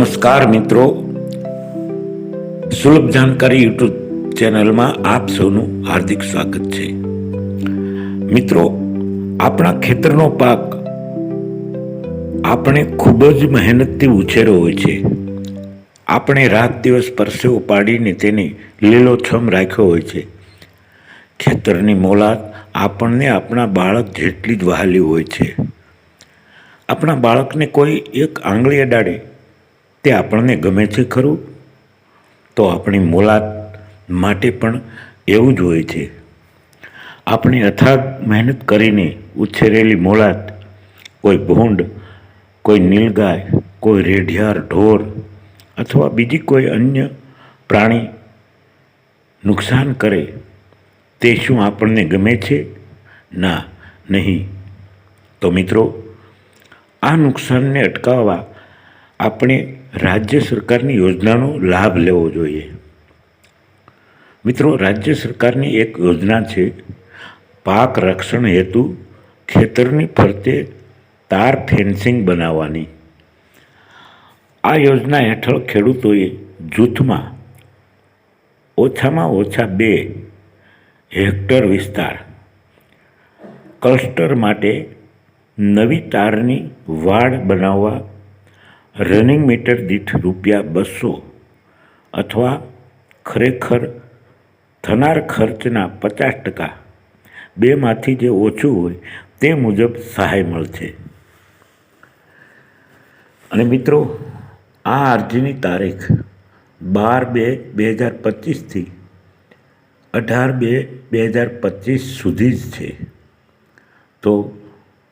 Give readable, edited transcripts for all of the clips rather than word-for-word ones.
નમસ્કાર મિત્રો, સુલભ જાણકારી યુટ્યુબ ચેનલમાં આપ સૌનું હાર્દિક સ્વાગત છે. મિત્રો, આપણા ખેતરનો પાક આપણે ખૂબ જ મહેનતથી ઉછેરો હોય છે. આપણે રાત દિવસ પરસેવો પાડીને તેને લીલોછમ રાખ્યો હોય છે. ખેતરની મોલાત આપણને આપણા બાળક જેટલી જ વહાલી હોય છે. આપણા બાળકને કોઈ એક આંગળી અડાડે તે આપણને ગમે છે ખરું? તો આપણી મોલાત માટે પણ એવું જ હોય છે. આપણે અથાગ મહેનત કરીને ઉછેરેલી મોલાત કોઈ ભૂંડ, કોઈ નીલગાય, કોઈ રેઢિયાર ઢોર અથવા બીજી કોઈ અન્ય પ્રાણી નુકસાન કરે તે શું આપણને ગમે છે? ના, નહીં. તો મિત્રો, આ નુકસાનને અટકાવવા આપણે રાજ્ય સરકારની યોજનાનો લાભ લેવો જોઈએ. મિત્રો, રાજ્ય સરકારની એક યોજના છે પાક રક્ષણ હેતુ ખેતરની ફરતે તાર ફેન્સિંગ બનાવવાની. આ યોજના હેઠળ ખેડૂતોએ જૂથમાં ઓછામાં ઓછા 2 હેક્ટર વિસ્તાર ક્લસ્ટર માટે નવી તારની વાડ બનાવવા રનિંગ મીટર દીઠ ₹200 અથવા ખરેખર થનાર ખર્ચના 50%, બેમાંથી જે ઓછું હોય તે મુજબ સહાય મળશે. અને મિત્રો, આ અરજીની તારીખ 12/2/2025 થી 18/2/2025 સુધી જ છે. તો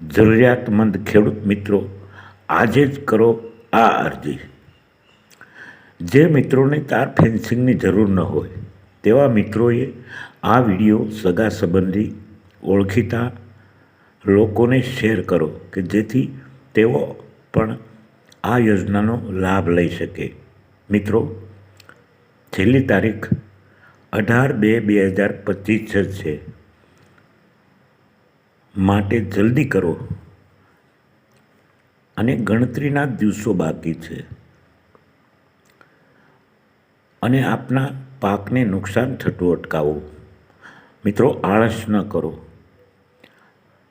જરૂરિયાતમંદ ખેડૂત મિત્રો, આજે જ કરો આ અરજી. જે મિત્રોને તાર ફેન્સિંગની જરૂર ન હોય તેવા મિત્રોએ આ વિડીયો સગા સંબંધી ઓળખીતા લોકોને શેર કરો કે જેથી તેઓ પણ આ યોજનાનો લાભ લઈ શકે. મિત્રો, છેલ્લી તારીખ 18/2/2025 છે, માટે જલ્દી કરો અને ગણતરીના દિવસો બાકી છે. અને આપના પાકને નુકસાન થતું અટકાવો. મિત્રો, આળસ ન કરો.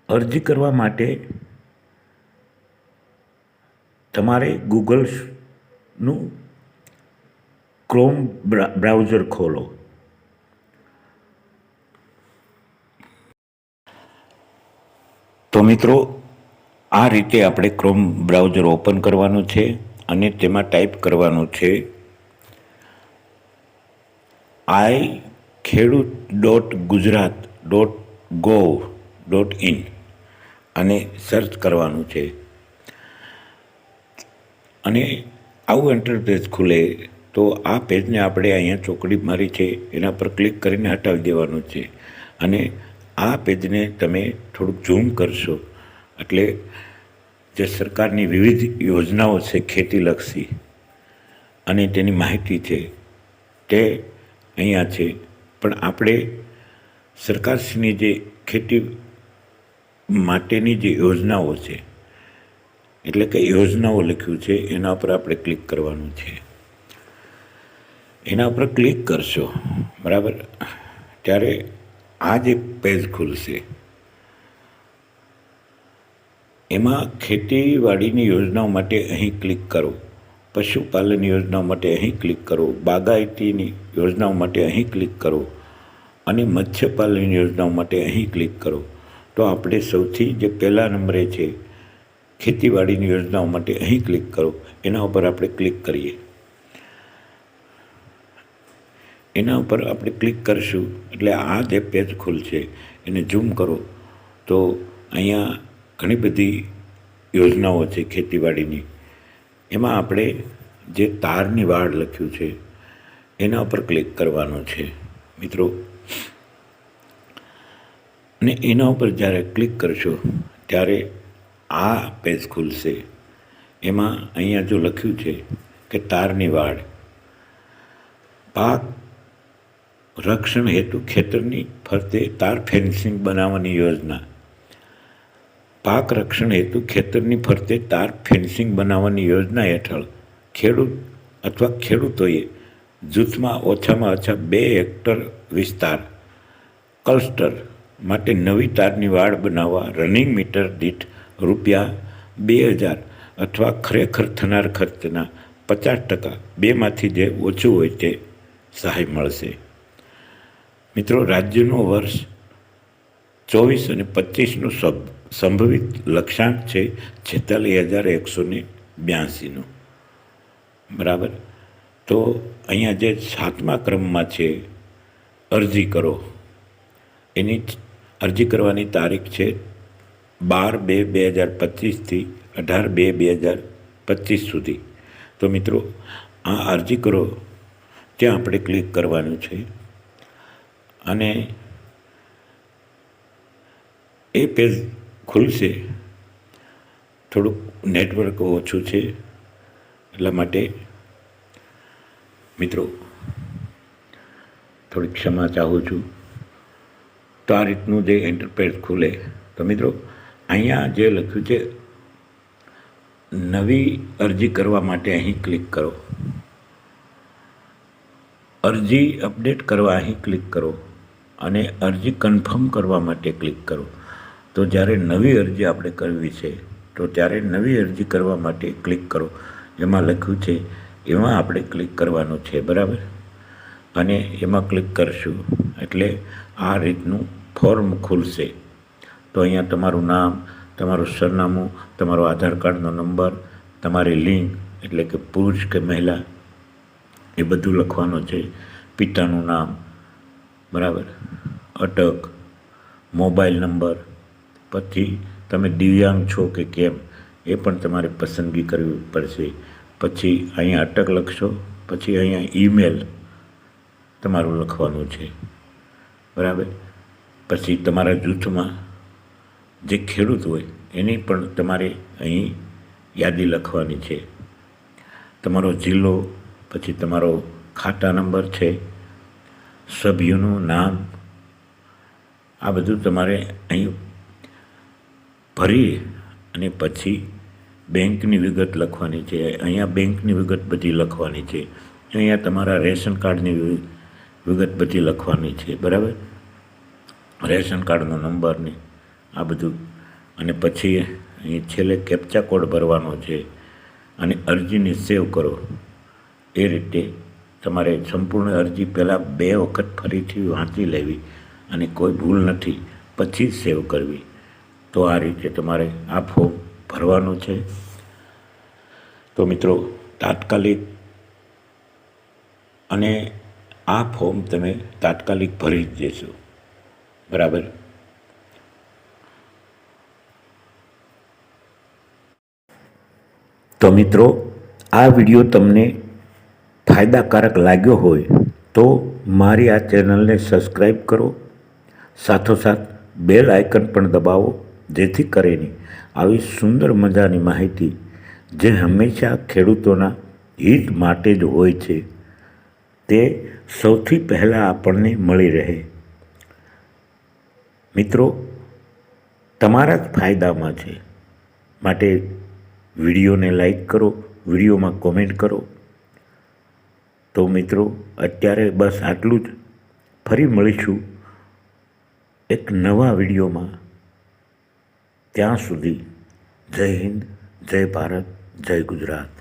અરજી કરવા માટે તમારે ગૂગલનું ક્રોમ બ્રાઉઝર ખોલો. તો મિત્રો, આ રીતે આપણે ક્રોમ બ્રાઉઝર ઓપન કરવાનું છે અને તેમાં ટાઈપ કરવાનું છે iKhedoot.gujarat.gov.in અને સર્ચ કરવાનું છે. અને આવું ઇન્ટરફેસ ખુલે તો આ પેજને આપણે અહીંયા ચોકડી મારી છે એના પર ક્લિક કરીને હટાવી દેવાનું છે. અને આ પેજને તમે થોડુંક ઝૂમ કરશો એટલે જે સરકારની વિવિધ યોજનાઓ છે ખેતીલક્ષી અને તેની માહિતી છે તે અહીંયા છે. પણ આપણે સરકારશ્રીની જે ખેતી માટેની જે યોજનાઓ છે એટલે કે યોજનાઓ લખ્યું છે એના ઉપર આપણે ક્લિક કરવાનું છે. એના ઉપર ક્લિક કરશો બરાબર, ત્યારે આ જે પેજ ખુલશે એમાં ખેતીવાડીની યોજનાઓ માટે અહીં ક્લિક કરો, પશુપાલન યોજનાઓ માટે અહીં ક્લિક કરો, બાગાયતીની યોજનાઓ માટે અહીં ક્લિક કરો અને મત્સ્યપાલન યોજનાઓ માટે અહીં ક્લિક કરો. તો આપણે સૌથી જે પહેલા નંબરે છે ખેતીવાડીની યોજનાઓ માટે અહીં ક્લિક કરો. એના ઉપર આપણે ક્લિક કરીએ. એના ઉપર આપણે ક્લિક કરીશું એટલે આ જે પેજ ખુલશે એને ઝૂમ કરો તો અહીંયા ઘણી બધી યોજનાઓ છે ખેતીવાડીની. એમાં આપણે જે તારની વાડ લખ્યું છે એના ઉપર ક્લિક કરવાનું છે મિત્રો. અને એના ઉપર જ્યારે ક્લિક કરશો ત્યારે આ પેજ ખુલશે. એમાં અહીંયા જો લખ્યું છે કે તારની વાડ, પાક રક્ષણ હેતુ ખેતરની ફરતે તાર ફેન્સિંગ બનાવવાની યોજના. પાક રક્ષણ હેતુ ખેતરની ફરતે તાર ફેન્સિંગ બનાવવાની યોજના હેઠળ ખેડૂત અથવા ખેડૂતોએ જૂથમાં ઓછામાં ઓછા 2 હેક્ટર વિસ્તાર ક્લસ્ટર માટે નવી તારની વાડ બનાવવા રનિંગ મીટર દીઠ ₹2000 અથવા ખરેખર થનાર ખર્ચના 50% બેમાંથી જે ઓછું હોય તે સહાય મળશે. મિત્રો, રાજ્યનું વર્ષ 24 અને 25નું સંભવિત લક્ષ્યાંક છે 46,182નું. બરાબર. તો અહીંયા જે 7મા ક્રમમાં છે અરજી કરો, એની અરજી કરવાની તારીખ છે 12/2/2025થી 18/2/2025 સુધી. તો મિત્રો, આ અરજી કરો ત્યાં આપણે ક્લિક કરવાનું છે અને એ પેજ ખુલશે. થોડુંક નેટવર્ક ઓછું છે એટલા માટે મિત્રો થોડી ક્ષમા ચાહું છું. તો આ રીતનું જે ઇન્ટરફેસ ખુલે. તો મિત્રો, અહીંયા જે લખ્યું છે નવી અરજી કરવા માટે અહીં ક્લિક કરો, અરજી અપડેટ કરવા અહીં ક્લિક કરો અને અરજી કન્ફર્મ કરવા માટે ક્લિક કરો. તો જ્યારે નવી અરજી આપણે કરવી છે તો ત્યારે નવી અરજી કરવા માટે ક્લિક કરો. એમાં લખ્યું છે એમાં આપણે ક્લિક કરવાનું છે. બરાબર. અને એમાં ક્લિક કરશું એટલે આ રીતનું ફોર્મ ખુલશે. તો અહીંયા તમારું નામ, તમારું સરનામું, તમારો આધાર કાર્ડનો નંબર, તમારી લિંગ એટલે કે પુરુષ કે મહિલા એ બધું લખવાનું છે. પિતાનું નામ, બરાબર, અટક, મોબાઈલ નંબર, પછી તમે દિવ્યાંગ છો કે કેમ એ પણ તમારે પસંદગી કરવી પડશે. પછી અહીંયા અટક લખશો, પછી અહીંયા ઈમેલ તમારું લખવાનું છે. બરાબર. પછી તમારા જૂથમાં જે ખેડૂત હોય એની પણ તમારે અહીં યાદી લખવાની છે. તમારો જિલ્લો, પછી તમારો ખાતા નંબર છે, સભ્યોનું નામ, આ બધું તમારે અહીં ભરી અને પછી બેંકની વિગત લખવાની છે. અહીંયા બેંકની વિગત બધી લખવાની છે. અહીંયા તમારા રેશન કાર્ડની વિગત બધી લખવાની છે. બરાબર. રેશન કાર્ડનો નંબર ને આ બધું. અને પછી અહીં છેલ્લે કેપ્ચા કોડ ભરવાનો છે અને અરજીને સેવ કરો. એ રીતે તમારે સંપૂર્ણ અરજી પહેલાં 2 વખત ફરીથી વાંચી લેવી અને કોઈ ભૂલ નથી પછી સેવ કરવી. તો આ રીતે તમારે આ ફોર્મ ભરવાનું છે. તો મિત્રો, તાત્કાલિક અને આ ફોર્મ તમે તાત્કાલિક ભરી જ દેશો. બરાબર. તો મિત્રો, આ વિડીયો તમને ફાયદાકારક લાગ્યો હોય તો મારી આ ચેનલને સબસ્ક્રાઈબ કરો, સાથોસાથ બેલ આઇકન પણ દબાવો, જેથી કરીને આવી સુંદર મજાની માહિતી જે હંમેશા ખેડૂતોના હિત માટે જ હોય છે તે સૌથી પહેલાં આપણને મળી રહે. મિત્રો, તમારા જ ફાયદામાં છે માટે વિડીયોને લાઈક કરો, વિડીયોમાં કોમેન્ટ કરો. તો મિત્રો, અત્યારે બસ આટલું જ. ફરી મળીશું એક નવા વિડીયોમાં. ત્યાં સુધી જય હિન્દ, જય ભારત, જય ગુજરાત.